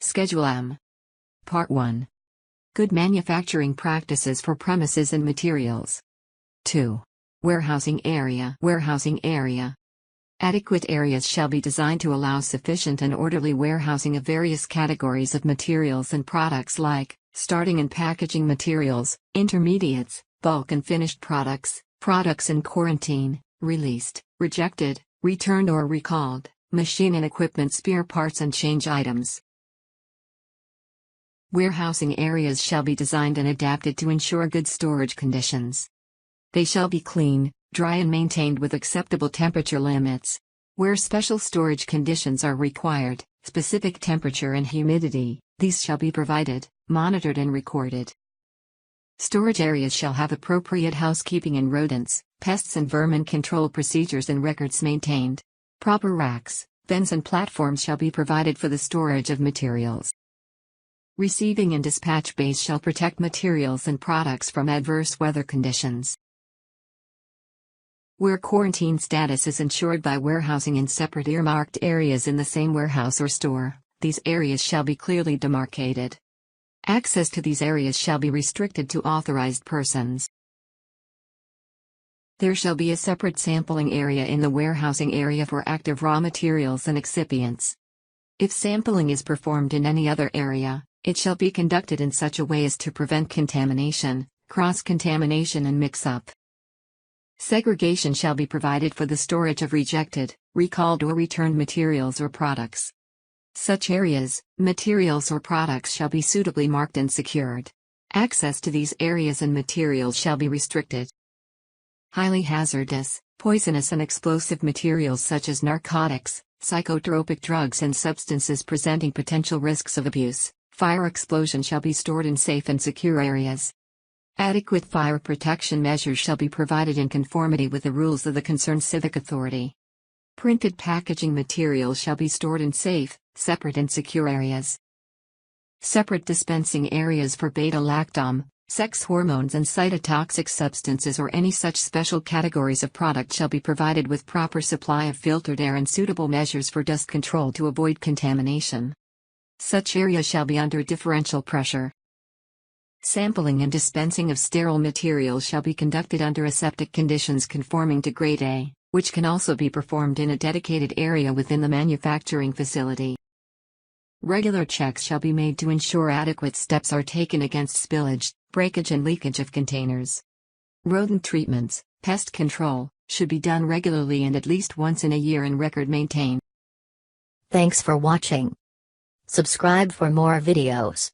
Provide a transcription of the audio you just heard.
Schedule M. Part 1. Good manufacturing practices for premises and materials. 2. Warehousing area. Adequate areas shall be designed to allow sufficient and orderly warehousing of various categories of materials and products like starting and packaging materials, intermediates, bulk and finished products, products in quarantine, released, rejected, returned or recalled, machine and equipment spare parts and change items. Warehousing areas shall be designed and adapted to ensure good storage conditions. They shall be clean, dry and maintained with acceptable temperature limits. Where special storage conditions are required, specific temperature and humidity, these shall be provided, monitored and recorded. Storage areas shall have appropriate housekeeping and rodents, pests and vermin control procedures and records maintained. Proper racks, bins and platforms shall be provided for the storage of materials. Receiving and dispatch bays shall protect materials and products from adverse weather conditions. Where quarantine status is ensured by warehousing in separate earmarked areas in the same warehouse or store, these areas shall be clearly demarcated. Access to these areas shall be restricted to authorized persons. There shall be a separate sampling area in the warehousing area for active raw materials and excipients. If sampling is performed in any other area, it shall be conducted in such a way as to prevent contamination, cross-contamination and mix-up. Segregation shall be provided for the storage of rejected, recalled or returned materials or products. Such areas, materials or products shall be suitably marked and secured. Access to these areas and materials shall be restricted. Highly hazardous, poisonous and explosive materials such as narcotics, psychotropic drugs and substances presenting potential risks of abuse, fire explosion shall be stored in safe and secure areas. Adequate fire protection measures shall be provided in conformity with the rules of the concerned civic authority. Printed packaging materials shall be stored in safe, separate and secure areas. Separate dispensing areas for beta-lactam, sex hormones and cytotoxic substances or any such special categories of product shall be provided with proper supply of filtered air and suitable measures for dust control to avoid contamination. Such areas shall be under differential pressure. Sampling and dispensing of sterile materials shall be conducted under aseptic conditions conforming to Grade A, which can also be performed in a dedicated area within the manufacturing facility. Regular checks shall be made to ensure adequate steps are taken against spillage, breakage and leakage of containers. Rodent treatments, pest control, should be done regularly and at least once in a year and record maintained. Thanks for watching. Subscribe for more videos.